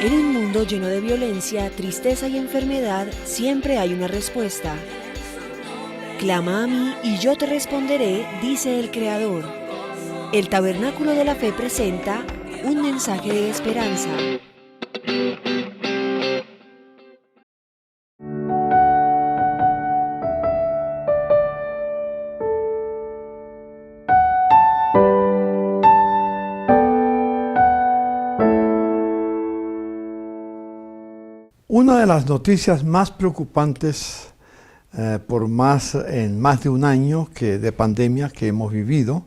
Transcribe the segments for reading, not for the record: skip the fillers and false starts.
En un mundo lleno de violencia, tristeza y enfermedad, siempre hay una respuesta. Clama a mí y yo te responderé, dice el Creador. El Tabernáculo de la Fe presenta un mensaje de esperanza. Una de las noticias más preocupantes en más de un año de pandemia que hemos vivido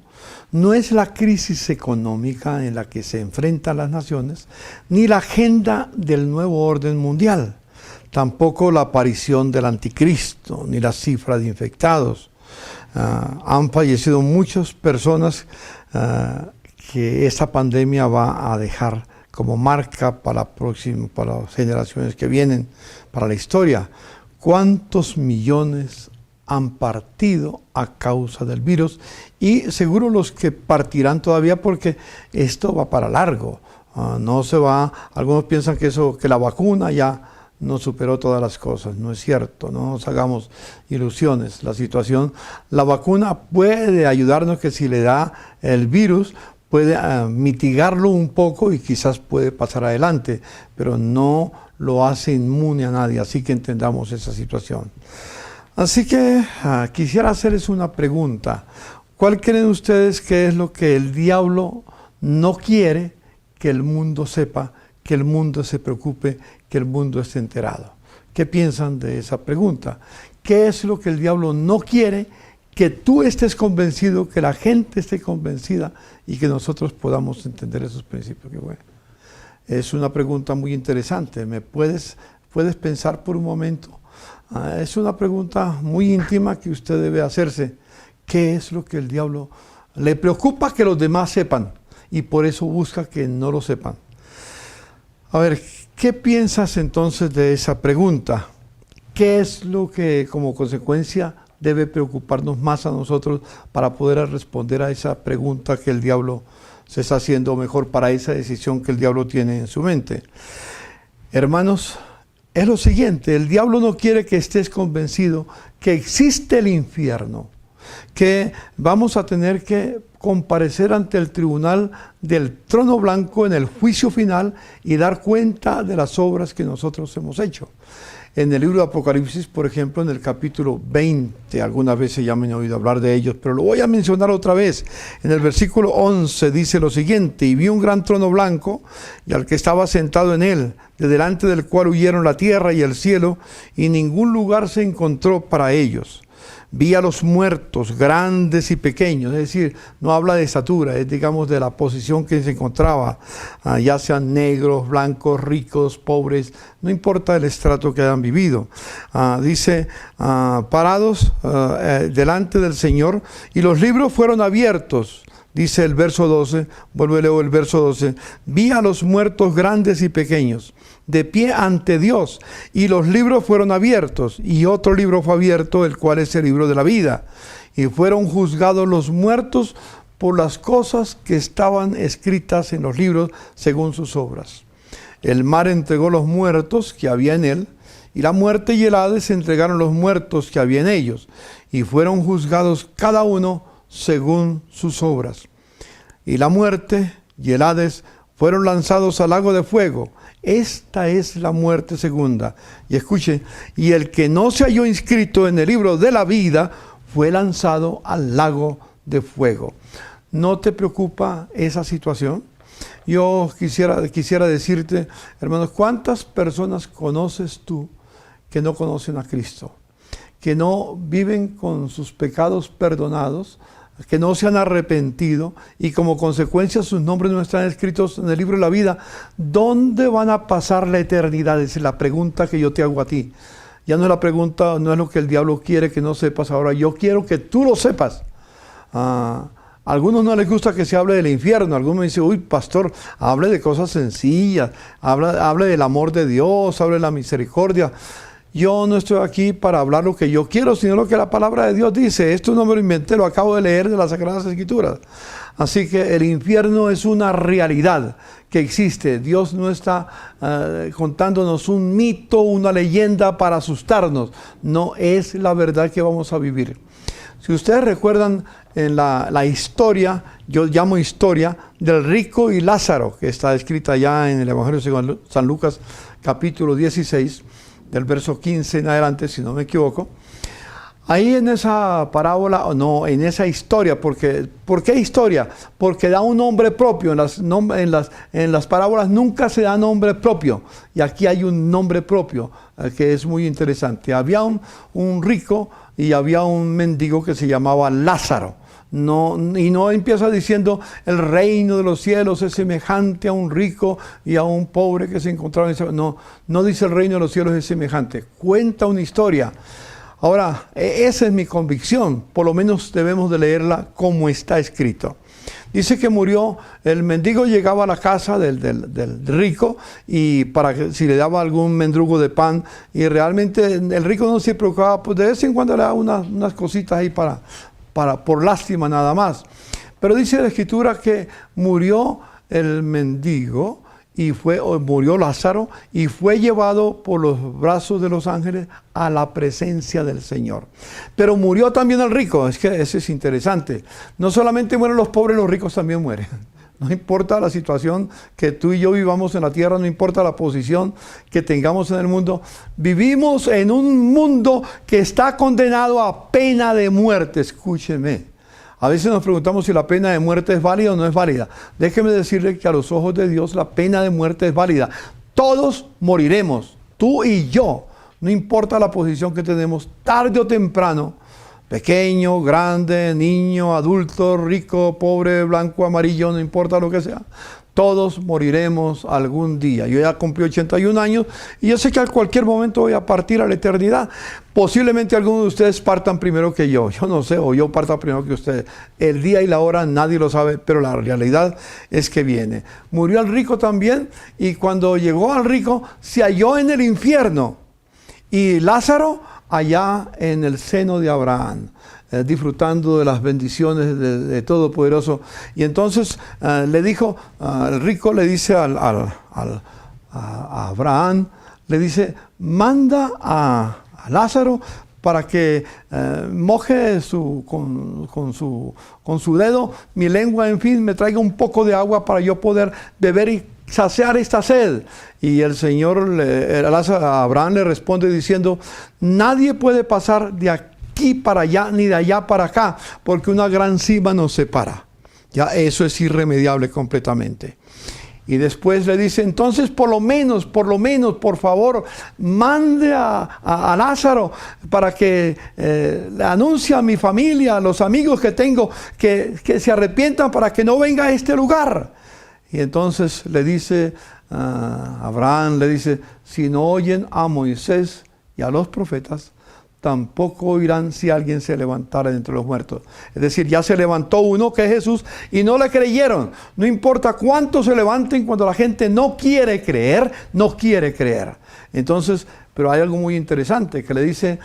no es la crisis económica en la que se enfrentan las naciones, ni la agenda del nuevo orden mundial, tampoco la aparición del anticristo, ni la cifra de infectados. Han fallecido muchas personas que esta pandemia va a dejar como marca para las generaciones que vienen, para la historia. ¿Cuántos millones han partido a causa del virus? Y seguro los que partirán todavía, porque esto va para largo. No se va. Algunos piensan que la vacuna ya no superó todas las cosas. No es cierto, no nos hagamos ilusiones. La vacuna puede ayudarnos, que si le da el virus, puede mitigarlo un poco y quizás puede pasar adelante, pero no lo hace inmune a nadie, así que entendamos esa situación. Así que quisiera hacerles una pregunta. ¿Cuál creen ustedes que es lo que el diablo no quiere que el mundo sepa, que el mundo se preocupe, que el mundo esté enterado? ¿Qué piensan de esa pregunta? ¿Qué es lo que el diablo no quiere que tú estés convencido, que la gente esté convencida y que nosotros podamos entender esos principios? Que bueno, es una pregunta muy interesante. ¿Puedes pensar por un momento? Es una pregunta muy íntima que usted debe hacerse. ¿Qué es lo que el diablo le preocupa que los demás sepan y por eso busca que no lo sepan? A ver, ¿qué piensas entonces de esa pregunta? ¿Qué es lo que como consecuencia debe preocuparnos más a nosotros para poder responder a esa pregunta que el diablo se está haciendo, o mejor, para esa decisión que el diablo tiene en su mente? Hermanos, es lo siguiente: el diablo no quiere que estés convencido que existe el infierno, que vamos a tener que comparecer ante el tribunal del trono blanco en el juicio final y dar cuenta de las obras que nosotros hemos hecho. En el libro de Apocalipsis, por ejemplo, en el capítulo 20, algunas veces ya me han oído hablar de ellos, pero lo voy a mencionar otra vez. En el versículo 11 dice lo siguiente: y vi un gran trono blanco, y al que estaba sentado en él, de delante del cual huyeron la tierra y el cielo, y ningún lugar se encontró para ellos. Vi a los muertos, grandes y pequeños, es decir, no habla de estatura, es digamos de la posición que se encontraba, ya sean negros, blancos, ricos, pobres, no importa el estrato que hayan vivido. Dice, parados delante del Señor, y los libros fueron abiertos. Dice el verso 12, vuelvo y leo el verso 12, vi a los muertos grandes y pequeños, de pie ante Dios, y los libros fueron abiertos, y otro libro fue abierto, el cual es el libro de la vida, y fueron juzgados los muertos por las cosas que estaban escritas en los libros según sus obras. El mar entregó los muertos que había en él, y la muerte y el Hades entregaron los muertos que había en ellos, y fueron juzgados cada uno según sus obras. Y la muerte y el Hades fueron lanzados al lago de fuego. Esta es la muerte segunda. Y escuchen, y el que no se halló inscrito en el libro de la vida fue lanzado al lago de fuego. ¿No te preocupa esa situación? Yo quisiera decirte, hermanos, ¿cuántas personas conoces tú que no conocen a Cristo? Que no viven con sus pecados perdonados, que no se han arrepentido y como consecuencia sus nombres no están escritos en el libro de la vida. ¿Dónde van a pasar la eternidad? Esa es la pregunta que yo te hago a ti. Ya no es la pregunta, no es lo que el diablo quiere que no sepas ahora. Yo quiero que tú lo sepas. A algunos no les gusta que se hable del infierno. Algunos me dicen, uy, pastor, hable de cosas sencillas, hable del amor de Dios, hable de la misericordia. yo no estoy aquí para hablar lo que yo quiero, sino lo que la palabra de Dios dice. Esto no me lo inventé, lo acabo de leer de las Sagradas Escrituras. Así que el infierno es una realidad que existe. Dios no está contándonos un mito, una leyenda para asustarnos. No, es la verdad que vamos a vivir. Si ustedes recuerdan en la historia, yo llamo historia, del rico y Lázaro, que está escrita ya en el Evangelio según San Lucas, capítulo 16, del verso 15 en adelante, si no me equivoco. Ahí en esa parábola, o no, en esa historia, ¿por qué historia? Porque da un nombre propio. En las parábolas nunca se da nombre propio. Y aquí hay un nombre propio que es muy interesante. Había un rico y había un mendigo que se llamaba Lázaro. Y no empieza diciendo el reino de los cielos es semejante a un rico y a un pobre que se encontraba en ese... No dice el reino de los cielos es semejante. Cuenta una historia. Ahora, esa es mi convicción, por lo menos debemos de leerla como está escrito. Dice que murió, el mendigo llegaba a la casa del rico y para que si le daba algún mendrugo de pan, y realmente el rico no se preocupaba, pues de vez en cuando le daba unas cositas ahí por lástima nada más. Pero dice la Escritura que murió el mendigo, murió Lázaro y fue llevado por los brazos de los ángeles a la presencia del Señor. Pero murió también el rico. Es que eso es interesante. No solamente mueren los pobres, los ricos también mueren. No importa la situación que tú y yo vivamos en la tierra, no importa la posición que tengamos en el mundo. Vivimos en un mundo que está condenado a pena de muerte. Escúcheme. A veces nos preguntamos si la pena de muerte es válida o no es válida. Déjeme decirle que a los ojos de Dios la pena de muerte es válida. Todos moriremos, tú y yo. No importa la posición que tenemos, tarde o temprano, pequeño, grande, niño, adulto, rico, pobre, blanco, amarillo, no importa lo que sea. Todos moriremos algún día. Yo ya cumplí 81 años y yo sé que a cualquier momento voy a partir a la eternidad. Posiblemente algunos de ustedes partan primero que yo. Yo no sé, o yo parta primero que ustedes. El día y la hora nadie lo sabe, pero la realidad es que viene. Murió el rico también y cuando llegó al rico se halló en el infierno. Y Lázaro allá en el seno de Abraham. Disfrutando de las bendiciones de Todopoderoso. Y entonces le dijo, el rico le dice a Abraham, le dice, manda a Lázaro para que moje con su dedo mi lengua, en fin, me traiga un poco de agua para yo poder beber y saciar esta sed. Y el Señor, a Abraham le responde diciendo, nadie puede pasar de aquí para allá, ni de allá para acá, porque una gran cima nos separa. Ya eso es irremediable completamente. Y después le dice, entonces por lo menos, por favor, mande a Lázaro para que le anuncie a mi familia, a los amigos que tengo, que se arrepientan para que no venga a este lugar. Y entonces le dice, Abraham le dice, si no oyen a Moisés y a los profetas, tampoco oirán si alguien se levantara de entre los muertos. Es decir, ya se levantó uno que es Jesús y no le creyeron. No importa cuánto se levanten, cuando la gente no quiere creer, no quiere creer. Entonces, pero hay algo muy interesante que le dice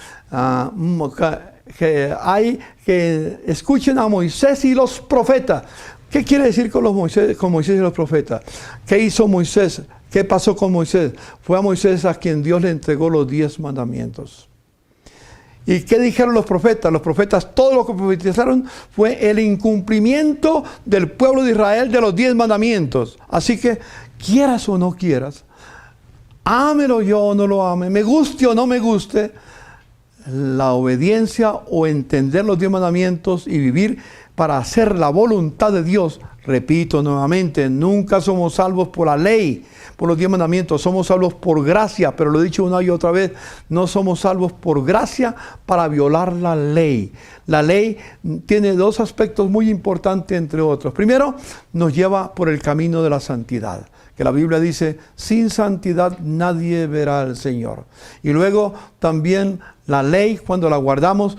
que escuchen a Moisés y los profetas. ¿Qué quiere decir con Moisés y los profetas? ¿Qué hizo Moisés? ¿Qué pasó con Moisés? Fue a Moisés a quien Dios le entregó los 10 mandamientos. ¿Y qué dijeron los profetas? Los profetas, todo lo que profetizaron fue el incumplimiento del pueblo de Israel de los 10 mandamientos. Así que, quieras o no quieras, ámelo yo o no lo ame, me guste o no me guste, la obediencia o entender los 10 mandamientos y vivir para hacer la voluntad de Dios. Repito nuevamente, nunca somos salvos por la ley, por los 10 mandamientos, somos salvos por gracia, pero lo he dicho una y otra vez, no somos salvos por gracia para violar la ley. La ley tiene 2 aspectos muy importantes, entre otros. Primero, nos lleva por el camino de la santidad, que la Biblia dice, sin santidad nadie verá al Señor. Y luego también La ley, cuando la guardamos,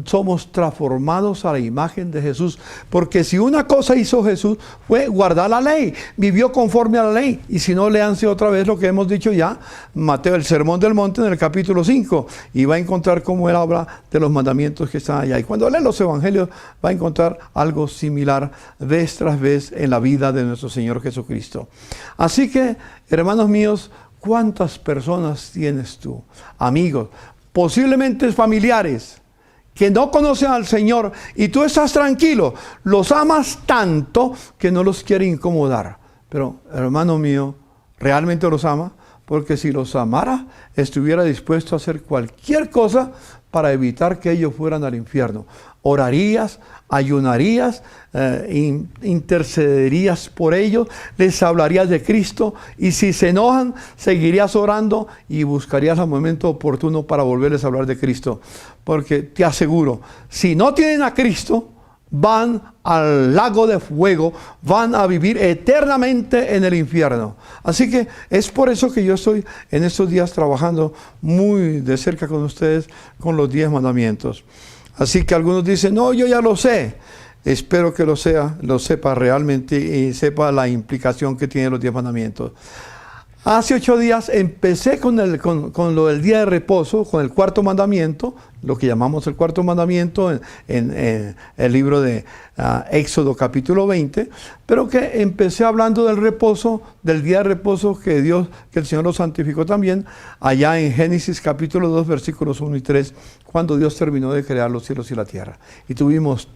somos transformados a la imagen de Jesús. Porque si una cosa hizo Jesús fue guardar la ley, vivió conforme a la ley. Y si no, léanse otra vez lo que hemos dicho ya, Mateo, el Sermón del Monte, en el capítulo 5. Y va a encontrar cómo él habla de los mandamientos que están allá. Y cuando lee los evangelios, va a encontrar algo similar vez tras vez en la vida de nuestro Señor Jesucristo. Así que, hermanos míos, ¿cuántas personas tienes tú? Amigos, posiblemente familiares, que no conocen al Señor, y tú estás tranquilo, los amas tanto que no los quiere incomodar. Pero, hermano mío, ¿realmente los ama? Porque si los amara, estuviera dispuesto a hacer cualquier cosa para evitar que ellos fueran al infierno. Orarías, ayunarías, intercederías por ellos, les hablarías de Cristo, y si se enojan, seguirías orando y buscarías el momento oportuno para volverles a hablar de Cristo. Porque te aseguro, si no tienen a Cristo, van al lago de fuego, van a vivir eternamente en el infierno. Así que es por eso que yo estoy en estos días trabajando muy de cerca con ustedes con los 10 mandamientos. Así que algunos dicen, no, yo ya lo sé. Espero que lo sepa realmente y sepa la implicación que tienen los 10 mandamientos. Hace 8 días empecé con lo del día de reposo, con el cuarto mandamiento, lo que llamamos el cuarto mandamiento en el libro de Éxodo capítulo 20, pero que empecé hablando del reposo, del día de reposo que el Señor lo santificó también, allá en Génesis capítulo 2, versículos 1 y 3, cuando Dios terminó de crear los cielos y la tierra. Y tuvimos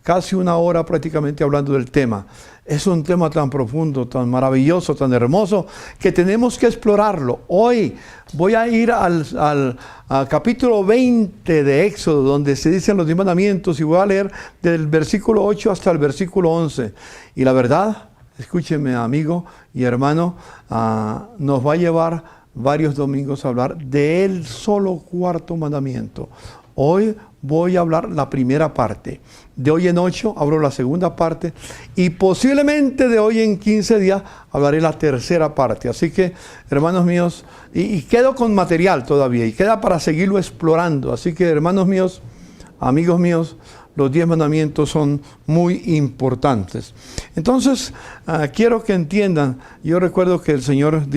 casi una hora prácticamente hablando del tema. Es un tema tan profundo, tan maravilloso, tan hermoso, que tenemos que explorarlo. Hoy voy a ir al capítulo 20 de Éxodo, donde se dicen los 10 mandamientos, y voy a leer del versículo 8 hasta el versículo 11. Y la verdad, escúcheme, amigo y hermano, nos va a llevar varios domingos a hablar del solo cuarto mandamiento. Hoy voy a hablar la primera parte. De hoy en 8 hablo la segunda parte, y posiblemente de hoy en 15 días hablaré la tercera parte. Así que, hermanos míos, y quedo con material todavía, y queda para seguirlo explorando. Así que, hermanos míos, amigos míos, los 10 mandamientos son muy importantes. Entonces, quiero que entiendan, yo recuerdo que el Señor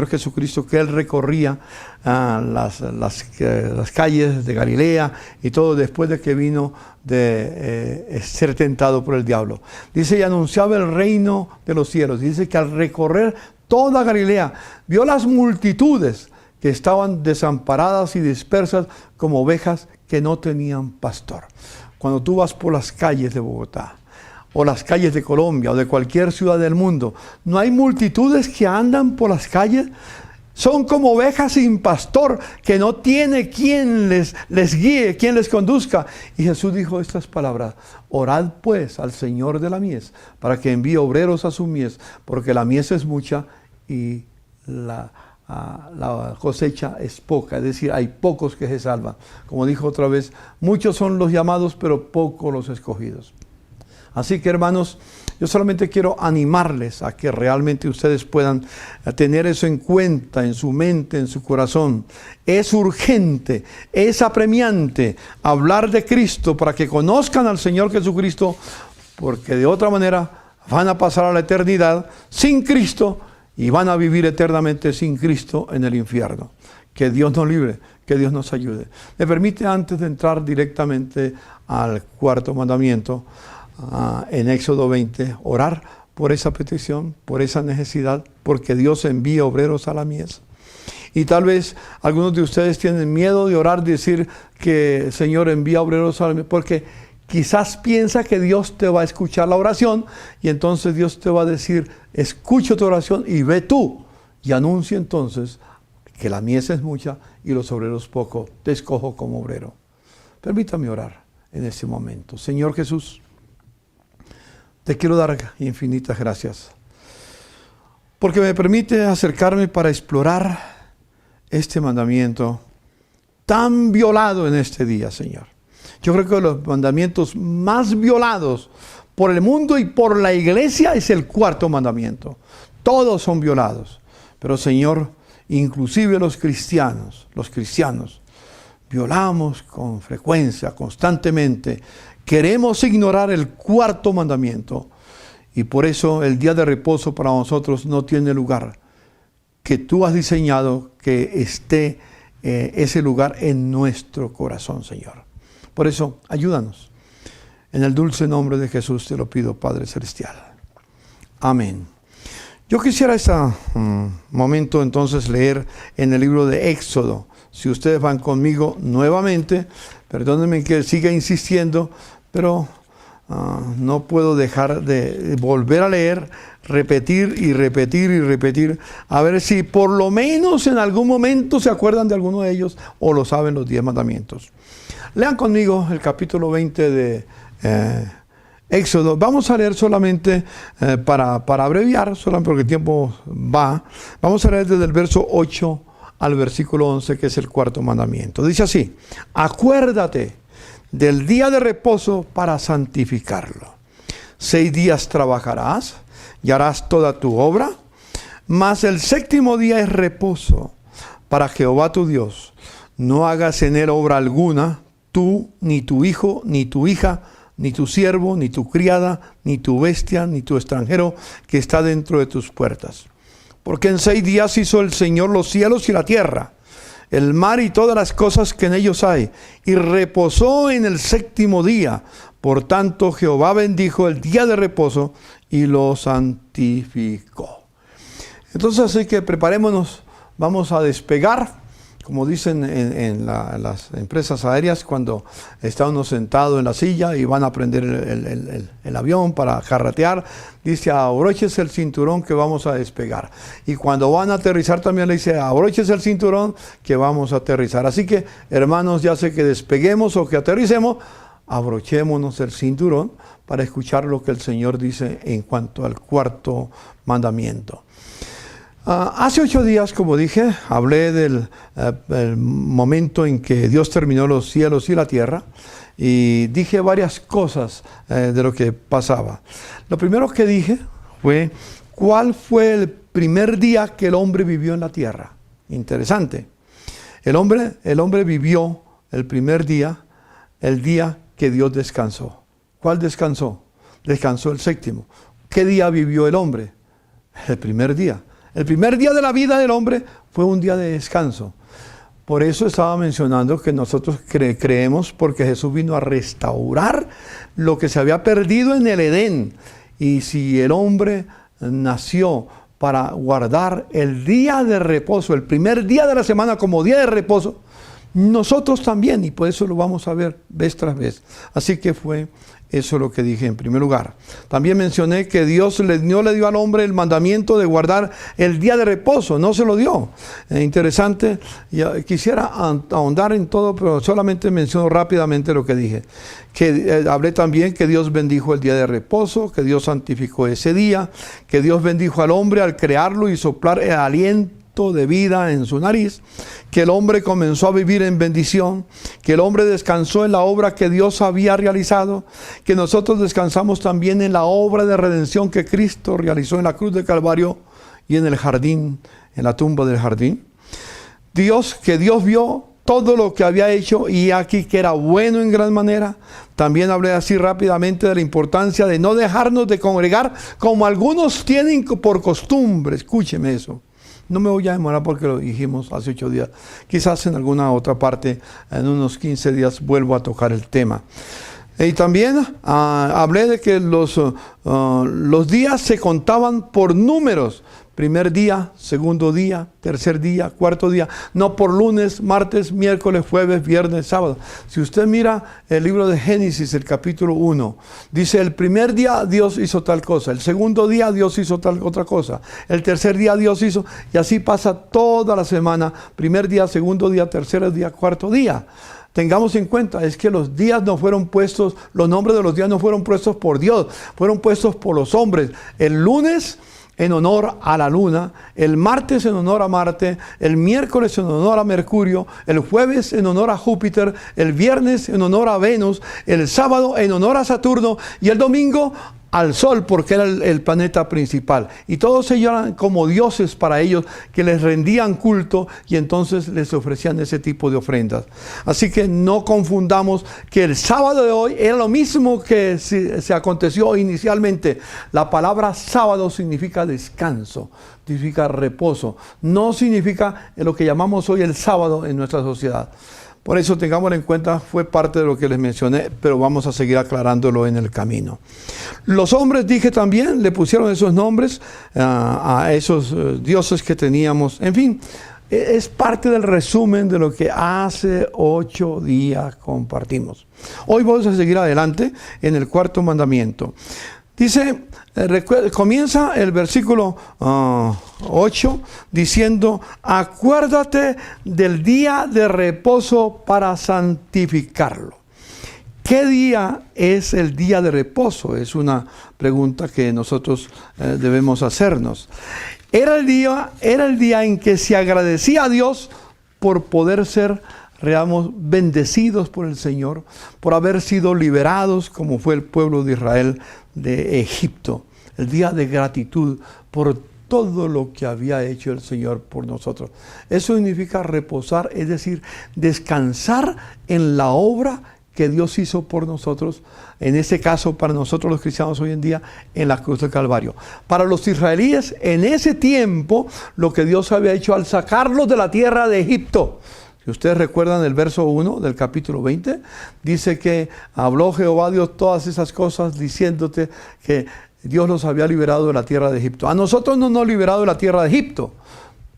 Jesucristo, que Él recorría las calles de Galilea y todo después de que vino de ser tentado por el diablo. Dice, y anunciaba el reino de los cielos. Dice que al recorrer toda Galilea, vio las multitudes que estaban desamparadas y dispersas como ovejas que no tenían pastor. Cuando tú vas por las calles de Bogotá, o las calles de Colombia, o de cualquier ciudad del mundo, no hay multitudes que andan por las calles. Son como ovejas sin pastor, que no tiene quien les guíe, quien les conduzca. Y Jesús dijo estas palabras: orad pues al Señor de la mies, para que envíe obreros a su mies, porque la mies es mucha y la cosecha es poca, es decir, hay pocos que se salvan. Como dijo otra vez, muchos son los llamados, pero pocos los escogidos. Así que, hermanos, yo solamente quiero animarles a que realmente ustedes puedan tener eso en cuenta, en su mente, en su corazón. Es urgente, es apremiante hablar de Cristo para que conozcan al Señor Jesucristo, porque de otra manera van a pasar a la eternidad sin Cristo y van a vivir eternamente sin Cristo en el infierno. Que Dios nos libre, que Dios nos ayude. Me permite, antes de entrar directamente al cuarto mandamiento, en Éxodo 20, orar por esa petición, por esa necesidad, porque Dios envía obreros a la mies. Y tal vez algunos de ustedes tienen miedo de orar, decir que Señor envía obreros a la mies, porque quizás piensa que Dios te va a escuchar la oración, y entonces Dios te va a decir: escucho tu oración y ve tú y anuncia entonces que la mies es mucha y los obreros poco. Te escojo como obrero. Permítame orar en este momento. Señor Jesús, te quiero dar infinitas gracias, porque me permite acercarme para explorar este mandamiento tan violado en este día, Señor. Yo creo que los mandamientos más violados por el mundo y por la iglesia es el cuarto mandamiento. Todos son violados. Pero, Señor, inclusive los cristianos violamos con frecuencia, constantemente. Queremos ignorar el cuarto mandamiento y por eso el día de reposo para nosotros no tiene lugar. Que tú has diseñado que esté ese lugar en nuestro corazón, Señor. Por eso, ayúdanos. En el dulce nombre de Jesús te lo pido, Padre Celestial. Amén. Yo quisiera este momento entonces leer en el libro de Éxodo. Si ustedes van conmigo nuevamente, perdónenme que siga insistiendo, pero no puedo dejar de volver a leer, repetir y repetir y repetir, a ver si por lo menos en algún momento se acuerdan de alguno de ellos o lo saben los 10 mandamientos. Lean conmigo el capítulo 20 de Éxodo. Vamos a leer solamente, para abreviar, solamente porque el tiempo va, vamos a leer desde el verso 8 al versículo 11, que es el cuarto mandamiento. Dice así: acuérdate del día de reposo para santificarlo. 6 días trabajarás y harás toda tu obra, mas el séptimo día es reposo para Jehová tu Dios. No hagas en él obra alguna, tú, ni tu hijo, ni tu hija, ni tu siervo, ni tu criada, ni tu bestia, ni tu extranjero que está dentro de tus puertas. Porque en 6 días hizo el Señor los cielos y la tierra, el mar y todas las cosas que en ellos hay, y reposó en el séptimo día. Por tanto, Jehová bendijo el día de reposo y lo santificó. Entonces, así que preparémonos, vamos a despegar. Como dicen en las empresas aéreas, cuando está uno sentado en la silla y van a prender el avión para carretear, dice: abróchese el cinturón que vamos a despegar. Y cuando van a aterrizar también le dice: abróchese el cinturón que vamos a aterrizar. Así que, hermanos, ya sea que despeguemos o que aterricemos, abrochémonos el cinturón para escuchar lo que el Señor dice en cuanto al cuarto mandamiento. Hace 8 días, como dije, hablé del el momento en que Dios terminó los cielos y la tierra, y dije varias cosas de lo que pasaba. Lo primero que dije fue: ¿cuál fue el primer día que el hombre vivió en la tierra? Interesante. El hombre vivió el primer día, el día que Dios descansó. ¿Cuál descansó? Descansó el séptimo. ¿Qué día vivió el hombre? El primer día. El primer día de la vida del hombre fue un día de descanso. Por eso estaba mencionando que nosotros creemos, porque Jesús vino a restaurar lo que se había perdido en el Edén. Y si el hombre nació para guardar el día de reposo, el primer día de la semana como día de reposo, nosotros también, y por eso lo vamos a ver vez tras vez. Así que fue eso lo que dije en primer lugar. También mencioné que Dios no le dio al hombre el mandamiento de guardar el día de reposo, no se lo dio. Interesante, quisiera ahondar en todo, pero solamente menciono rápidamente lo que dije. Hablé también que Dios bendijo el día de reposo, que Dios santificó ese día, que Dios bendijo al hombre al crearlo y soplar el aliento de vida en su nariz, que el hombre comenzó a vivir en bendición, que el hombre descansó en la obra que Dios había realizado, que nosotros descansamos también en la obra de redención que Cristo realizó en la cruz de Calvario y en el jardín, en la tumba del jardín. Que Dios vio todo lo que había hecho y aquí que era bueno en gran manera. También hablé así rápidamente de la importancia de no dejarnos de congregar como algunos tienen por costumbre. Escúcheme eso. No me voy a demorar porque lo dijimos hace 8 días. Quizás en alguna otra parte, en unos 15 días, vuelvo a tocar el tema. Y también hablé de que los días se contaban por números. Primer día, segundo día, tercer día, cuarto día. No por lunes, martes, miércoles, jueves, viernes, sábado. Si usted mira el libro de Génesis, el capítulo 1, dice: el primer día Dios hizo tal cosa. El segundo día Dios hizo tal otra cosa. El tercer día Dios hizo. Y así pasa toda la semana. Primer día, segundo día, tercer día, cuarto día. Tengamos en cuenta, es que los días no fueron puestos, los nombres de los días no fueron puestos por Dios, fueron puestos por los hombres. El lunes en honor a la luna, el martes en honor a Marte, el miércoles en honor a Mercurio, el jueves en honor a Júpiter, el viernes en honor a Venus, el sábado en honor a Saturno y el domingo al sol porque era el planeta principal. Y todos ellos eran como dioses para ellos, que les rendían culto y entonces les ofrecían ese tipo de ofrendas. Así que no confundamos que el sábado de hoy era lo mismo que se aconteció inicialmente. La palabra sábado significa descanso, significa reposo. No significa lo que llamamos hoy el sábado en nuestra sociedad. Por eso tengámoslo en cuenta, fue parte de lo que les mencioné, pero vamos a seguir aclarándolo en el camino. Los hombres, dije también, le pusieron esos nombres a esos dioses que teníamos. En fin, es parte del resumen de lo que hace 8 días compartimos. Hoy vamos a seguir adelante en el cuarto mandamiento. Dice, comienza el versículo 8 diciendo, acuérdate del día de reposo para santificarlo. ¿Qué día es el día de reposo? Es una pregunta que nosotros debemos hacernos. Era el día en que se agradecía a Dios por poder ser bendecidos por el Señor, por haber sido liberados como fue el pueblo de Israel de Egipto. El día de gratitud por todo lo que había hecho el Señor por nosotros. Eso significa reposar, es decir, descansar en la obra que Dios hizo por nosotros, en ese caso para nosotros los cristianos hoy en día, en la cruz del Calvario. Para los israelíes, en ese tiempo, lo que Dios había hecho al sacarlos de la tierra de Egipto. Si ustedes recuerdan el verso 1 del capítulo 20, dice que habló Jehová Dios todas esas cosas diciéndote que Dios los había liberado de la tierra de Egipto. A nosotros no nos ha liberado de la tierra de Egipto,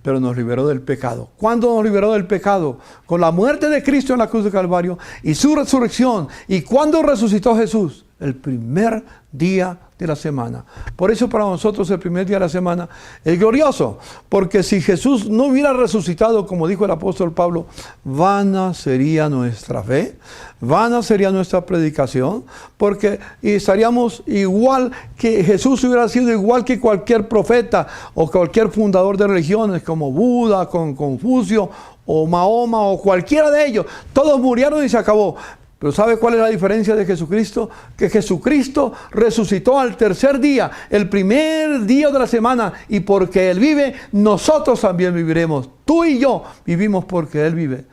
pero nos liberó del pecado. ¿Cuándo nos liberó del pecado? Con la muerte de Cristo en la cruz del Calvario y su resurrección. ¿Y cuándo resucitó Jesús? El primer día de la semana. Por eso para nosotros el primer día de la semana es glorioso, porque si Jesús no hubiera resucitado, como dijo el apóstol Pablo, vana sería nuestra fe, vana sería nuestra predicación, porque estaríamos igual que Jesús hubiera sido igual que cualquier profeta o cualquier fundador de religiones como Buda, con Confucio o Mahoma o cualquiera de ellos. Todos murieron y se acabó. Pero ¿sabe cuál es la diferencia de Jesucristo? Que Jesucristo resucitó al tercer día, el primer día de la semana, y porque Él vive, nosotros también viviremos. Tú y yo vivimos porque Él vive.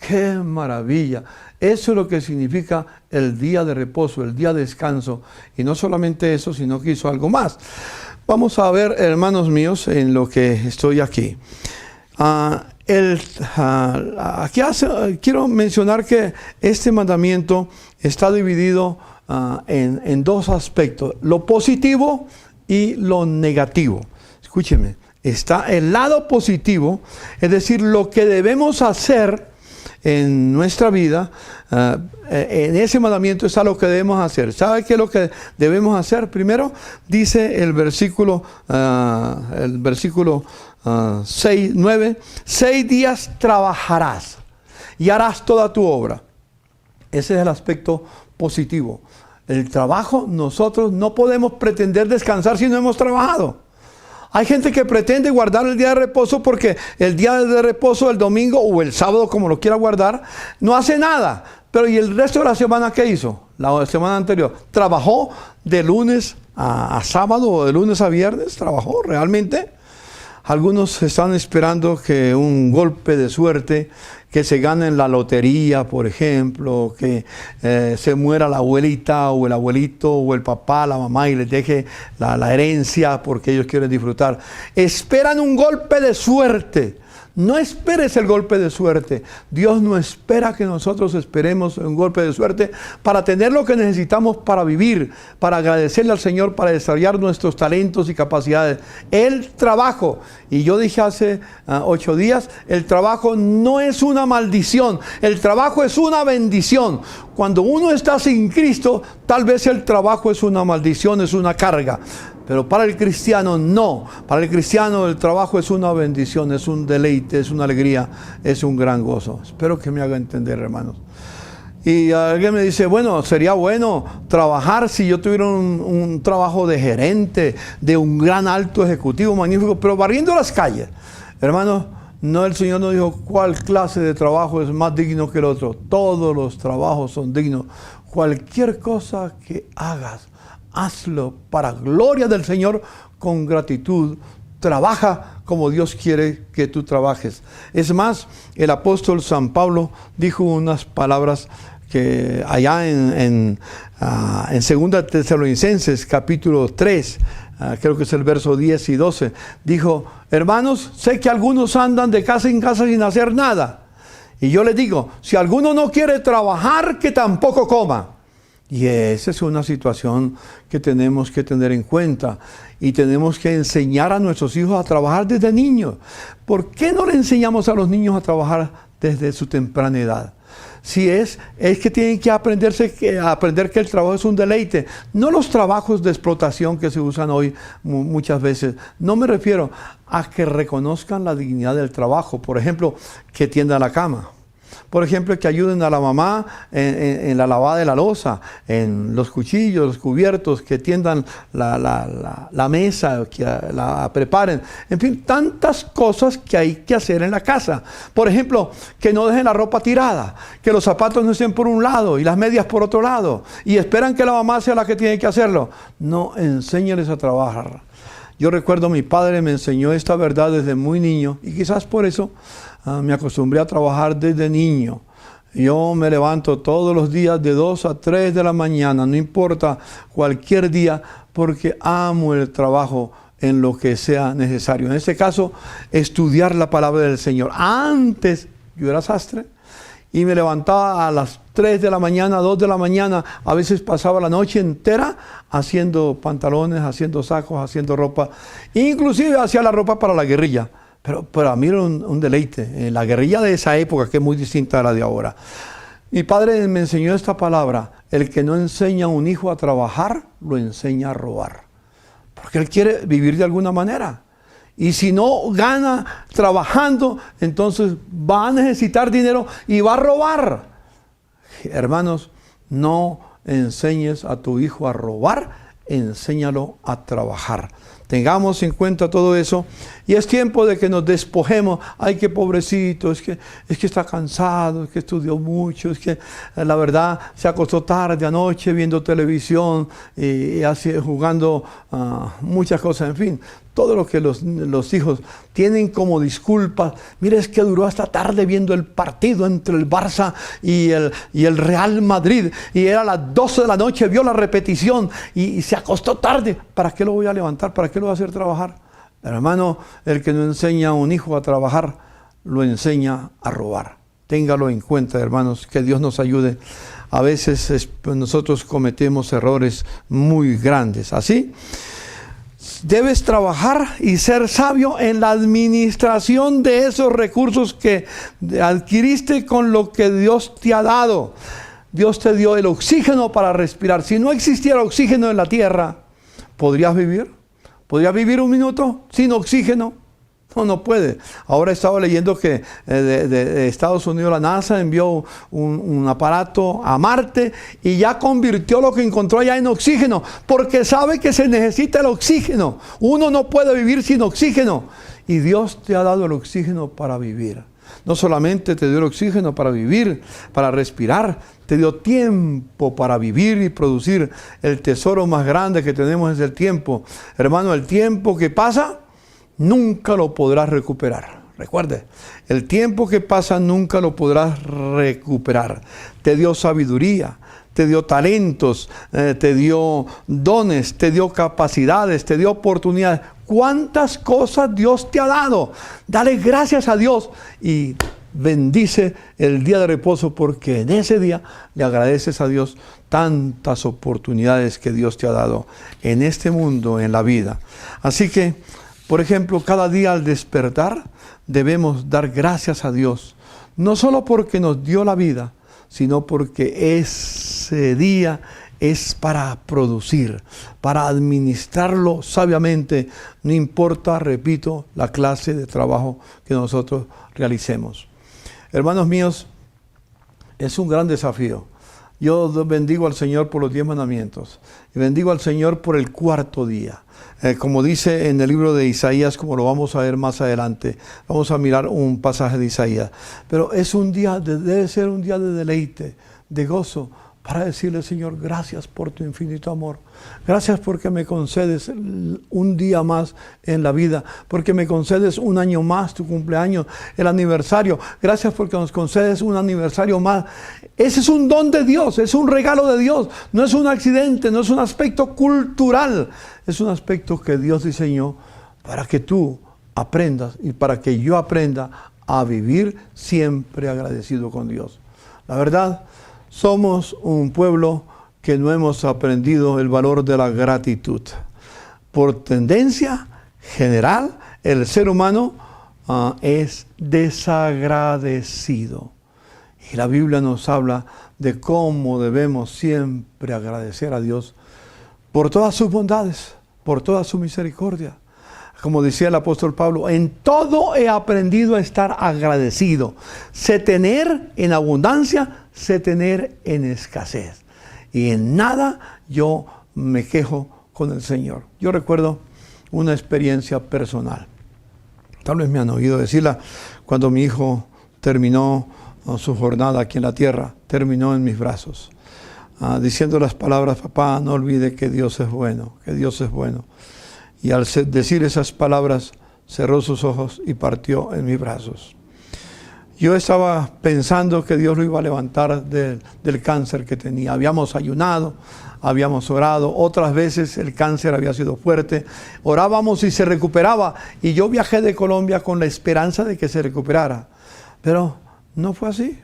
¡Qué maravilla! Eso es lo que significa el día de reposo, el día de descanso. Y no solamente eso, sino que hizo algo más. Vamos a ver, hermanos míos, en lo que estoy aquí. Quiero mencionar que este mandamiento está dividido en dos aspectos, lo positivo y lo negativo. Escúcheme, está el lado positivo, es decir, lo que debemos hacer en nuestra vida. En ese mandamiento está lo que debemos hacer. ¿Sabe qué es lo que debemos hacer? Primero, dice el versículo 9, 6 días trabajarás y harás toda tu obra. Ese es el aspecto positivo. El trabajo, nosotros no podemos pretender descansar si no hemos trabajado. Hay gente que pretende guardar el día de reposo porque el día de reposo, el domingo o el sábado, como lo quiera guardar, no hace nada. Pero ¿y el resto de la semana qué hizo? La semana anterior, ¿trabajó de lunes a sábado o de lunes a viernes? ¿Trabajó realmente? Algunos están esperando que un golpe de suerte, que se gane en la lotería, por ejemplo, que se muera la abuelita o el abuelito o el papá, la mamá y les deje la herencia porque ellos quieren disfrutar. Esperan un golpe de suerte. No esperes el golpe de suerte. Dios no espera que nosotros esperemos un golpe de suerte para tener lo que necesitamos para vivir, para agradecerle al Señor, para desarrollar nuestros talentos y capacidades. El trabajo, y yo dije hace 8 días, el trabajo no es una maldición, el trabajo es una bendición. Cuando uno está sin Cristo, tal vez el trabajo es una maldición, es una carga. Pero para el cristiano no. Para el cristiano el trabajo es una bendición, es un deleite, es una alegría, es un gran gozo. Espero que me haga entender, hermanos. Y alguien me dice, bueno, sería bueno trabajar si yo tuviera un trabajo de gerente, de un gran alto ejecutivo magnífico, pero barriendo las calles. Hermanos, no, el Señor no dijo cuál clase de trabajo es más digno que el otro. Todos los trabajos son dignos. Cualquier cosa que hagas, hazlo para gloria del Señor con gratitud. Trabaja como Dios quiere que tú trabajes. Es más, el apóstol San Pablo dijo unas palabras que allá en 2 Tesalonicenses capítulo 3, creo que es el verso 10 y 12, dijo: hermanos, sé que algunos andan de casa en casa sin hacer nada. Y yo les digo, si alguno no quiere trabajar, que tampoco coma. Y esa es una situación que tenemos que tener en cuenta. Y tenemos que enseñar a nuestros hijos a trabajar desde niños. ¿Por qué no le enseñamos a los niños a trabajar desde su temprana edad? Si es que tienen que aprender que el trabajo es un deleite. No los trabajos de explotación que se usan hoy muchas veces. No me refiero a que reconozcan la dignidad del trabajo. Por ejemplo, que tiendan la cama. Por ejemplo, que ayuden a la mamá en la lavada de la loza, en los cuchillos, los cubiertos, que tiendan la mesa, que la preparen. En fin, tantas cosas que hay que hacer en la casa. Por ejemplo, que no dejen la ropa tirada, que los zapatos no estén por un lado y las medias por otro lado, y esperan que la mamá sea la que tiene que hacerlo. No, enséñales a trabajar. Yo recuerdo mi padre me enseñó esta verdad desde muy niño, y quizás por eso me acostumbré a trabajar desde niño. Yo me levanto todos los días de 2 a 3 de la mañana, no importa cualquier día, porque amo el trabajo en lo que sea necesario. En este caso, estudiar la palabra del Señor. Antes yo era sastre y me levantaba a las 3 de la mañana, 2 de la mañana, a veces pasaba la noche entera haciendo pantalones, haciendo sacos, haciendo ropa, inclusive hacía la ropa para la guerrilla. Pero a mí era un deleite. La guerrilla de esa época, que es muy distinta a la de ahora. Mi padre me enseñó esta palabra: el que no enseña a un hijo a trabajar, lo enseña a robar. Porque él quiere vivir de alguna manera. Y si no gana trabajando, entonces va a necesitar dinero y va a robar. Hermanos, no enseñes a tu hijo a robar, enséñalo a trabajar. Tengamos en cuenta todo eso, y es tiempo de que nos despojemos. Ay, qué pobrecito, es que está cansado, es que estudió mucho, es que la verdad se acostó tarde anoche viendo televisión y jugando muchas cosas, en fin. Todo lo que los hijos tienen como disculpa: mire, es que duró hasta tarde viendo el partido entre el Barça y el Real Madrid, y era a las 12 de la noche, vio la repetición y se acostó tarde. ¿Para qué lo voy a levantar? ¿Para qué lo voy a hacer trabajar? Hermano, el que no enseña a un hijo a trabajar, lo enseña a robar. Téngalo en cuenta, hermanos, que Dios nos ayude. A veces nosotros cometemos errores muy grandes. Así, debes trabajar y ser sabio en la administración de esos recursos que adquiriste con lo que Dios te ha dado. Dios te dio el oxígeno para respirar. Si no existiera oxígeno en la tierra, ¿podrías vivir? ¿Podrías vivir un minuto sin oxígeno? No puede. Ahora he estado leyendo que de Estados Unidos la NASA envió un aparato a Marte y ya convirtió lo que encontró allá en oxígeno, porque sabe que se necesita el oxígeno. Uno no puede vivir sin oxígeno, y Dios te ha dado el oxígeno para vivir. No solamente te dio el oxígeno para vivir, para respirar, te dio tiempo para vivir y producir. El tesoro más grande que tenemos es el tiempo. Hermano, el tiempo que pasa nunca lo podrás recuperar. Recuerde, el tiempo que pasa nunca lo podrás recuperar. Te dio sabiduría, te dio talentos, te dio dones, te dio capacidades, te dio oportunidades. ¿Cuántas cosas Dios te ha dado? Dale gracias a Dios y bendice el día de reposo, porque en ese día le agradeces a Dios tantas oportunidades que Dios te ha dado en este mundo, en la vida. Así que, por ejemplo, cada día al despertar debemos dar gracias a Dios, no solo porque nos dio la vida, sino porque ese día es para producir, para administrarlo sabiamente, no importa, repito, la clase de trabajo que nosotros realicemos. Hermanos míos, es un gran desafío. Yo bendigo al Señor por los 10 mandamientos y bendigo al Señor por el cuarto día. Como dice en el libro de Isaías, como lo vamos a ver más adelante, vamos a mirar un pasaje de Isaías. Pero es un día, debe ser un día de deleite, de gozo, para decirle, Señor, gracias por tu infinito amor. Gracias porque me concedes un día más en la vida, porque me concedes un año más, tu cumpleaños, el aniversario. Gracias porque nos concedes un aniversario más. Ese es un don de Dios, es un regalo de Dios. No es un accidente, no es un aspecto cultural. Es un aspecto que Dios diseñó para que tú aprendas y para que yo aprenda a vivir siempre agradecido con Dios. La verdad, somos un pueblo que no hemos aprendido el valor de la gratitud. Por tendencia general, el ser humano es desagradecido. Y la Biblia nos habla de cómo debemos siempre agradecer a Dios por todas sus bondades, por toda su misericordia. Como decía el apóstol Pablo, en todo he aprendido a estar agradecido. Sé tener en abundancia, sé tener en escasez. Y en nada yo me quejo con el Señor. Yo recuerdo una experiencia personal. Tal vez me han oído decirla cuando mi hijo terminó su jornada aquí en la tierra, terminó en mis brazos. Diciendo las palabras, papá, no olvide que Dios es bueno, que Dios es bueno. Y al decir esas palabras, cerró sus ojos y partió en mis brazos. Yo estaba pensando que Dios lo iba a levantar del cáncer que tenía. Habíamos ayunado, habíamos orado. Otras veces el cáncer había sido fuerte. Orábamos y se recuperaba. Y yo viajé de Colombia con la esperanza de que se recuperara. Pero no fue así.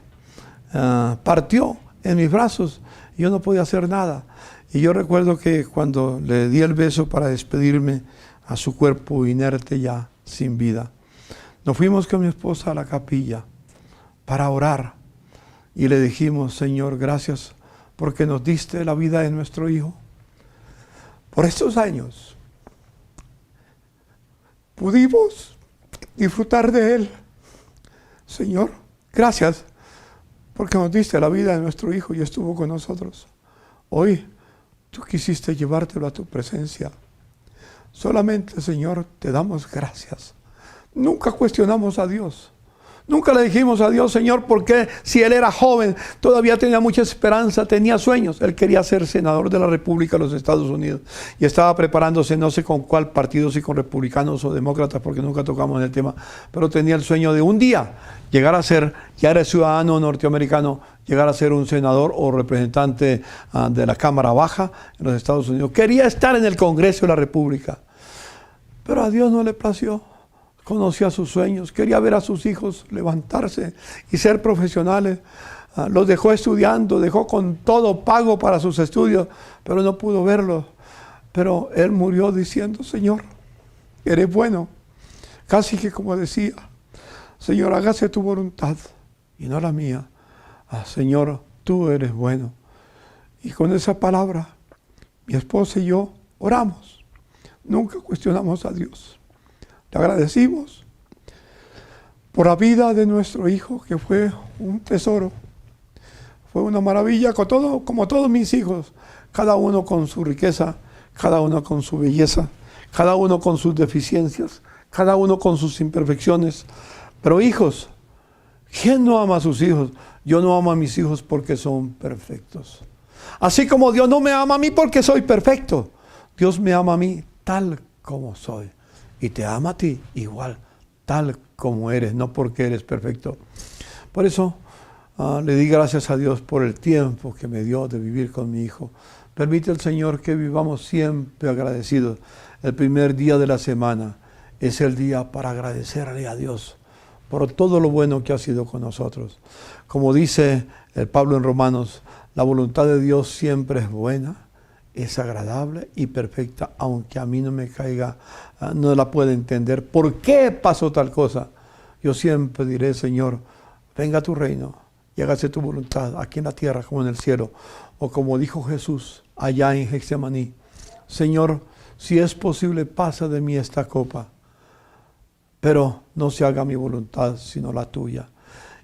Partió en mis brazos. Yo no podía hacer nada. Y yo recuerdo que cuando le di el beso para despedirme a su cuerpo inerte ya, sin vida, nos fuimos con mi esposa a la capilla para orar. Y le dijimos, Señor, gracias porque nos diste la vida de nuestro hijo. Por estos años pudimos disfrutar de él. Señor, gracias porque nos diste la vida de nuestro hijo y estuvo con nosotros. Hoy tú quisiste llevártelo a tu presencia. Solamente, Señor, te damos gracias. Nunca cuestionamos a Dios. Nunca le dijimos a Dios, Señor, ¿por qué si él era joven, todavía tenía mucha esperanza, tenía sueños? Él quería ser senador de la República de los Estados Unidos y estaba preparándose, no sé con cuál partido, si con republicanos o demócratas, porque nunca tocamos en el tema, pero tenía el sueño de un día llegar a ser, ya era ciudadano norteamericano, llegar a ser un senador o representante de la Cámara Baja en los Estados Unidos. Quería estar en el Congreso de la República, pero a Dios no le plació. Conocía sus sueños, quería ver a sus hijos levantarse y ser profesionales. Los dejó estudiando, dejó con todo pago para sus estudios, pero no pudo verlos. Pero él murió diciendo, Señor, eres bueno. Casi que como decía, Señor, hágase tu voluntad y no la mía. Señor, tú eres bueno. Y con esa palabra, mi esposa y yo oramos. Nunca cuestionamos a Dios. Le agradecimos por la vida de nuestro hijo, que fue un tesoro. Fue una maravilla, como todos mis hijos. Cada uno con su riqueza, cada uno con su belleza, cada uno con sus deficiencias, cada uno con sus imperfecciones. Pero hijos, ¿quién no ama a sus hijos? Yo no amo a mis hijos porque son perfectos. Así como Dios no me ama a mí porque soy perfecto. Dios me ama a mí tal como soy. Y te ama a ti igual, tal como eres, no porque eres perfecto. Por eso le di gracias a Dios por el tiempo que me dio de vivir con mi hijo. Permite el Señor que vivamos siempre agradecidos. El primer día de la semana es el día para agradecerle a Dios por todo lo bueno que ha sido con nosotros. Como dice el Pablo en Romanos, la voluntad de Dios siempre es buena, es agradable y perfecta, aunque a mí no me caiga, no la pueda entender. ¿Por qué pasó tal cosa? Yo siempre diré, Señor, venga a tu reino y hágase tu voluntad, aquí en la tierra como en el cielo. O como dijo Jesús allá en Getsemaní, Señor, si es posible, pasa de mí esta copa, pero no se haga mi voluntad, sino la tuya.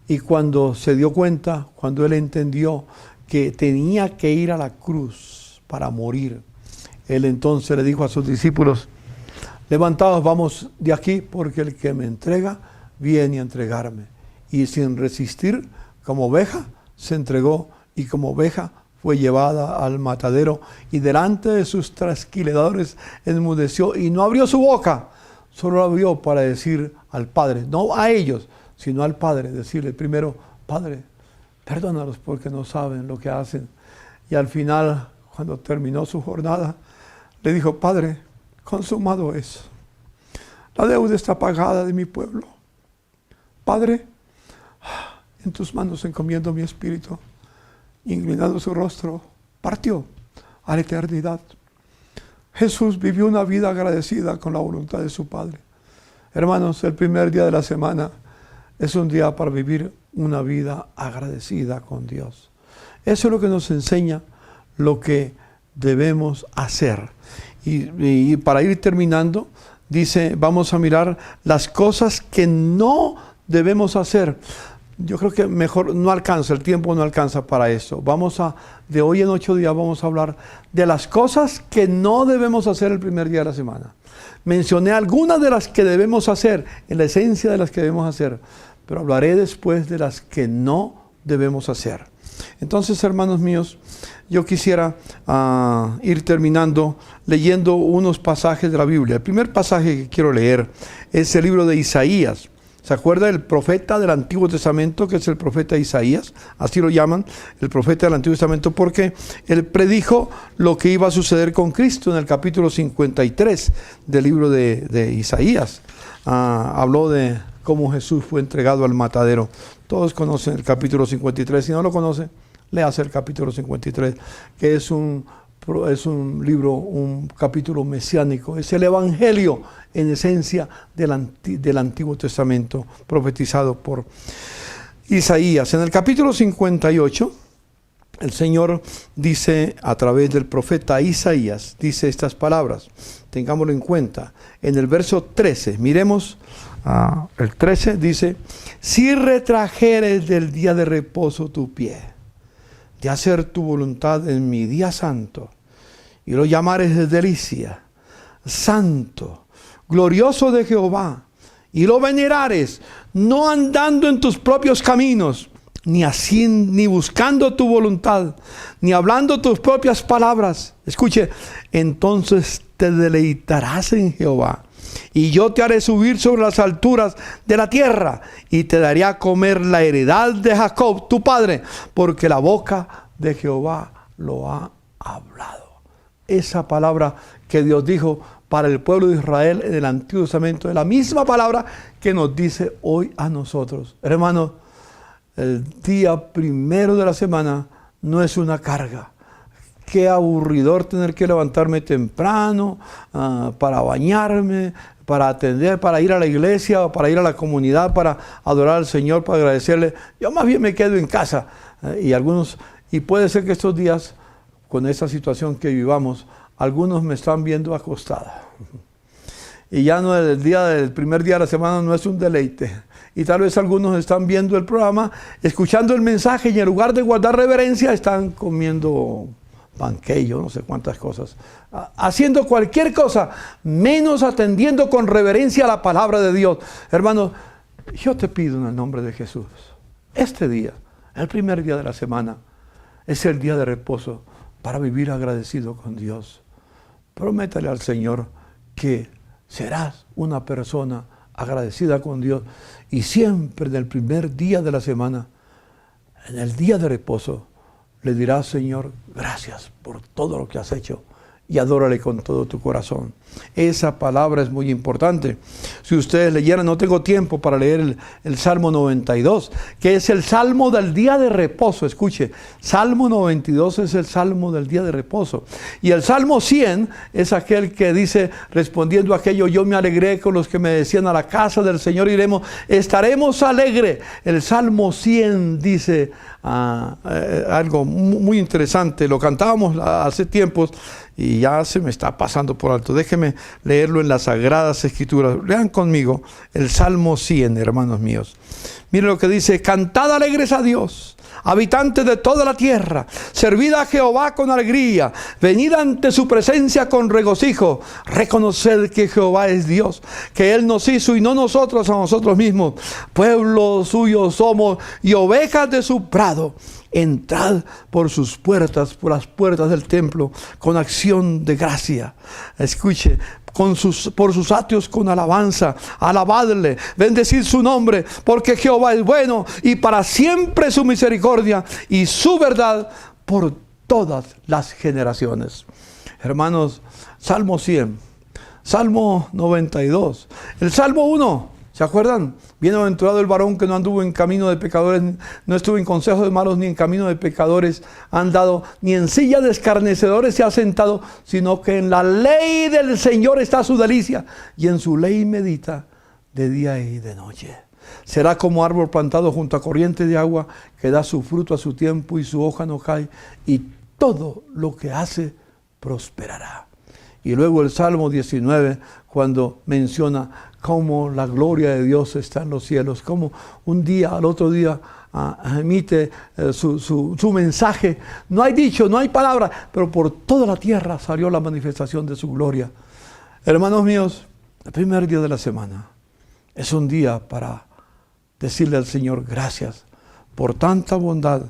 Y cuando se dio cuenta, cuando él entendió que tenía que ir a la cruz para morir, él entonces le dijo a sus discípulos, levantaos, vamos de aquí, porque el que me entrega viene a entregarme. Y sin resistir, como oveja, se entregó, y como oveja fue fue llevada al matadero y delante de sus trasquiladores enmudeció y no abrió su boca. Solo abrió para decir al Padre, no a ellos, sino al Padre, decirle primero, Padre, perdónalos porque no saben lo que hacen. Y al final, cuando terminó su jornada, le dijo, Padre, consumado es. La deuda está pagada de mi pueblo. Padre, en tus manos encomiendo mi espíritu. Inclinando su rostro, partió a la eternidad. Jesús vivió una vida agradecida con la voluntad de su Padre. Hermanos, el primer día de la semana es un día para vivir una vida agradecida con Dios. Eso es lo que nos enseña lo que debemos hacer. Y para ir terminando, dice, vamos a mirar las cosas que no debemos hacer. Yo creo que mejor no alcanza, el tiempo no alcanza para eso. De hoy en 8 días vamos a hablar de las cosas que no debemos hacer el primer día de la semana. Mencioné algunas de las que debemos hacer, en la esencia de las que debemos hacer, pero hablaré después de las que no debemos hacer. Entonces, hermanos míos, yo quisiera ir terminando leyendo unos pasajes de la Biblia. El primer pasaje que quiero leer es el libro de Isaías. ¿Se acuerda del profeta del Antiguo Testamento, que es el profeta Isaías? Así lo llaman, el profeta del Antiguo Testamento, porque él predijo lo que iba a suceder con Cristo en el capítulo 53 del libro de Isaías. Habló de cómo Jesús fue entregado al matadero. Todos conocen el capítulo 53. Si no lo conocen, léase el capítulo 53, que es un libro, un capítulo mesiánico. Es el Evangelio, en esencia, del Antiguo Testamento, profetizado por Isaías. En el capítulo 58, el Señor dice, a través del profeta Isaías, dice estas palabras. Tengámoslo en cuenta. En el verso 13, miremos, el 13 dice, si retrajeres del día de reposo tu pie, de hacer tu voluntad en mi día santo, y lo llamares de delicia, santo, glorioso de Jehová, y lo venerares, no andando en tus propios caminos, ni buscando tu voluntad, ni hablando tus propias palabras. Escuche, entonces te deleitarás en Jehová, y yo te haré subir sobre las alturas de la tierra, y te daré a comer la heredad de Jacob, tu padre, porque la boca de Jehová lo ha hablado. Esa palabra que Dios dijo para el pueblo de Israel en el Antiguo Testamento es la misma palabra que nos dice hoy a nosotros. Hermanos, el día primero de la semana no es una carga. Qué aburridor tener que levantarme temprano para bañarme, para atender, para ir a la iglesia, para ir a la comunidad, para adorar al Señor, para agradecerle. Yo más bien me quedo en casa. Y puede ser que estos días, con esta situación que vivamos, algunos me están viendo acostada. Y ya no el primer día de la semana no es un deleite. Y tal vez algunos están viendo el programa, escuchando el mensaje, y en lugar de guardar reverencia, están comiendo banquillo, no sé cuántas cosas, haciendo cualquier cosa, menos atendiendo con reverencia a la palabra de Dios. Hermanos, yo te pido en el nombre de Jesús, este día, el primer día de la semana, es el día de reposo para vivir agradecido con Dios. Prométale al Señor que serás una persona agradecida con Dios, y siempre en el primer día de la semana, en el día de reposo, le dirás, Señor, gracias por todo lo que has hecho, y adórale con todo tu corazón. Esa palabra es muy importante. Si ustedes leyeran, no tengo tiempo para leer el Salmo 92, que es el Salmo del día de reposo. Escuche, Salmo 92 es el Salmo del día de reposo. Y el Salmo 100 es aquel que dice, respondiendo a aquello, yo me alegré con los que me decían, a la casa del Señor iremos, estaremos alegres. El Salmo 100 dice algo muy interesante. Lo cantábamos hace tiempos, y ya se me está pasando por alto. Déjeme leerlo en las Sagradas Escrituras. Lean conmigo el Salmo 100, hermanos míos. Mire lo que dice: cantad alegres a Dios, habitantes de toda la tierra, servid a Jehová con alegría, venid ante su presencia con regocijo, reconoced que Jehová es Dios, que Él nos hizo y no nosotros a nosotros mismos, pueblo suyo somos y ovejas de su prado. Entrad por sus puertas, por las puertas del templo, con acción de gracia. Escuche, por sus atrios con alabanza, alabadle, bendecid su nombre, porque Jehová es bueno y para siempre su misericordia y su verdad por todas las generaciones. Hermanos, Salmo 100, Salmo 92, el Salmo 1, ¿se acuerdan? Bienaventurado el varón que no anduvo en camino de pecadores, no estuvo en consejo de malos, ni en camino de pecadores ha andado, ni en silla de escarnecedores se ha sentado, sino que en la ley del Señor está su delicia, y en su ley medita de día y de noche. Será como árbol plantado junto a corriente de agua, que da su fruto a su tiempo y su hoja no cae, y todo lo que hace prosperará. Y luego el Salmo 19, cuando menciona cómo la gloria de Dios está en los cielos, cómo un día al otro día emite su mensaje. No hay dicho, no hay palabra, pero por toda la tierra salió la manifestación de su gloria. Hermanos míos, el primer día de la semana es un día para decirle al Señor gracias por tanta bondad,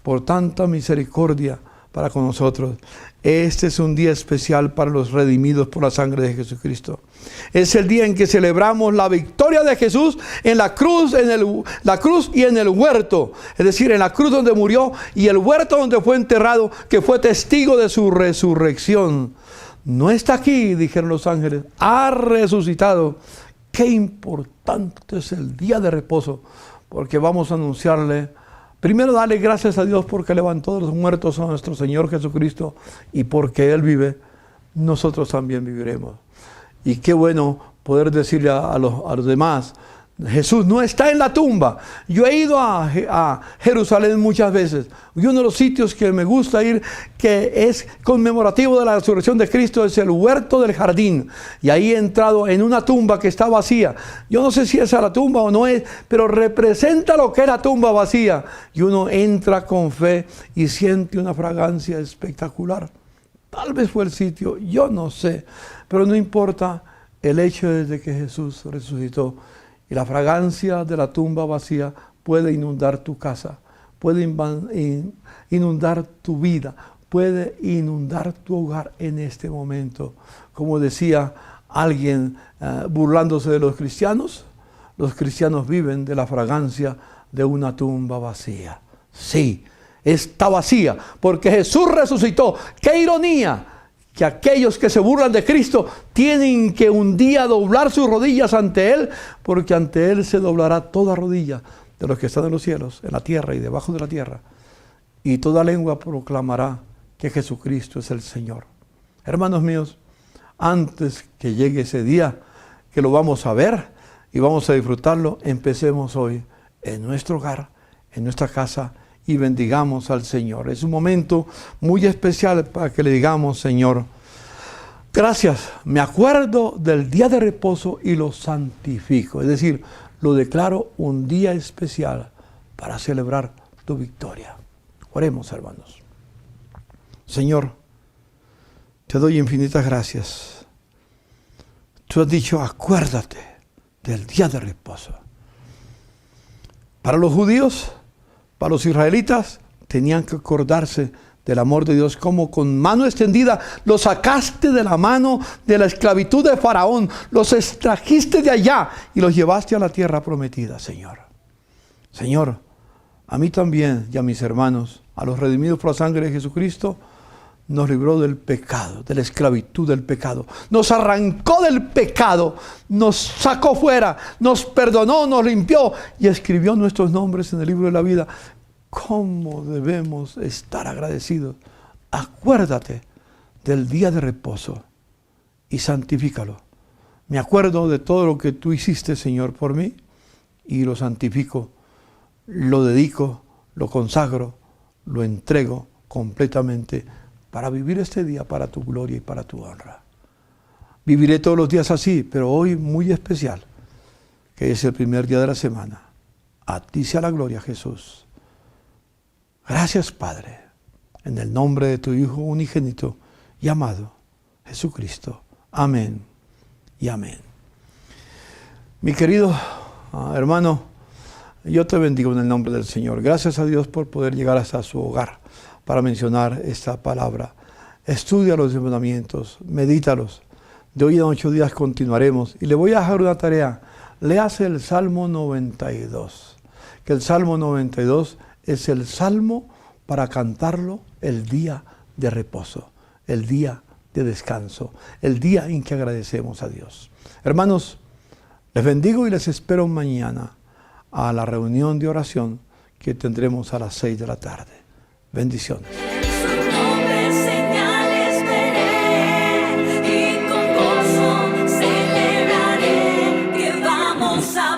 por tanta misericordia para con nosotros. Este es un día especial para los redimidos por la sangre de Jesucristo. Es el día en que celebramos la victoria de Jesús en la cruz, la cruz y en el huerto. Es decir, en la cruz donde murió y el huerto donde fue enterrado, que fue testigo de su resurrección. No está aquí, dijeron los ángeles, ha resucitado. Qué importante es el día de reposo, porque vamos a anunciarle. Primero, dale gracias a Dios porque levantó de los muertos a nuestro Señor Jesucristo, y porque Él vive, nosotros también viviremos. Y qué bueno poder decirle a los demás: Jesús no está en la tumba. Yo he ido a Jerusalén muchas veces, y uno de los sitios que me gusta ir, que es conmemorativo de la resurrección de Cristo, es el huerto del jardín. Y ahí he entrado en una tumba que está vacía. Yo no sé si esa es la tumba o no es, pero representa lo que es la tumba vacía. Y uno entra con fe y siente una fragancia espectacular. Tal vez fue el sitio, yo no sé, pero no importa. El hecho es de que Jesús resucitó. Y la fragancia de la tumba vacía puede inundar tu casa, puede inundar tu vida, puede inundar tu hogar en este momento. Como decía alguien burlándose de los cristianos viven de la fragancia de una tumba vacía. Sí, está vacía porque Jesús resucitó. ¡Qué ironía! Que aquellos que se burlan de Cristo tienen que un día doblar sus rodillas ante Él, porque ante Él se doblará toda rodilla de los que están en los cielos, en la tierra y debajo de la tierra, y toda lengua proclamará que Jesucristo es el Señor. Hermanos míos, antes que llegue ese día, que lo vamos a ver y vamos a disfrutarlo, empecemos hoy en nuestro hogar, en nuestra casa, y bendigamos al Señor. Es un momento muy especial para que le digamos: Señor, gracias, me acuerdo del día de reposo y lo santifico. Es decir, lo declaro un día especial para celebrar tu victoria. Oremos, hermanos. Señor, te doy infinitas gracias. Tú has dicho: acuérdate del día de reposo. Para los judíos, para los israelitas, tenían que acordarse del amor de Dios, como con mano extendida los sacaste de la mano de la esclavitud de Faraón, los extrajiste de allá y los llevaste a la tierra prometida, Señor. Señor, a mí también y a mis hermanos, a los redimidos por la sangre de Jesucristo, nos libró del pecado, de la esclavitud del pecado. Nos arrancó del pecado, nos sacó fuera, nos perdonó, nos limpió y escribió nuestros nombres en el libro de la vida. ¿Cómo debemos estar agradecidos? Acuérdate del día de reposo y santifícalo. Me acuerdo de todo lo que tú hiciste, Señor, por mí, y lo santifico, lo dedico, lo consagro, lo entrego completamente para vivir este día para tu gloria y para tu honra. Viviré todos los días así, pero hoy muy especial, que es el primer día de la semana. A ti sea la gloria, Jesús. Gracias, Padre, en el nombre de tu Hijo unigénito y amado, Jesucristo. Amén y amén. Mi querido hermano, yo te bendigo en el nombre del Señor. Gracias a Dios por poder llegar hasta su hogar para mencionar esta palabra. Estudia los mandamientos, medítalos. De hoy en 8 días continuaremos. Y le voy a dejar una tarea. Léase el Salmo 92. Que el Salmo 92 es el salmo para cantarlo el día de reposo, el día de descanso, el día en que agradecemos a Dios. Hermanos, les bendigo y les espero mañana a la reunión de oración que tendremos a las 6 de la tarde. Bendiciones. Vamos a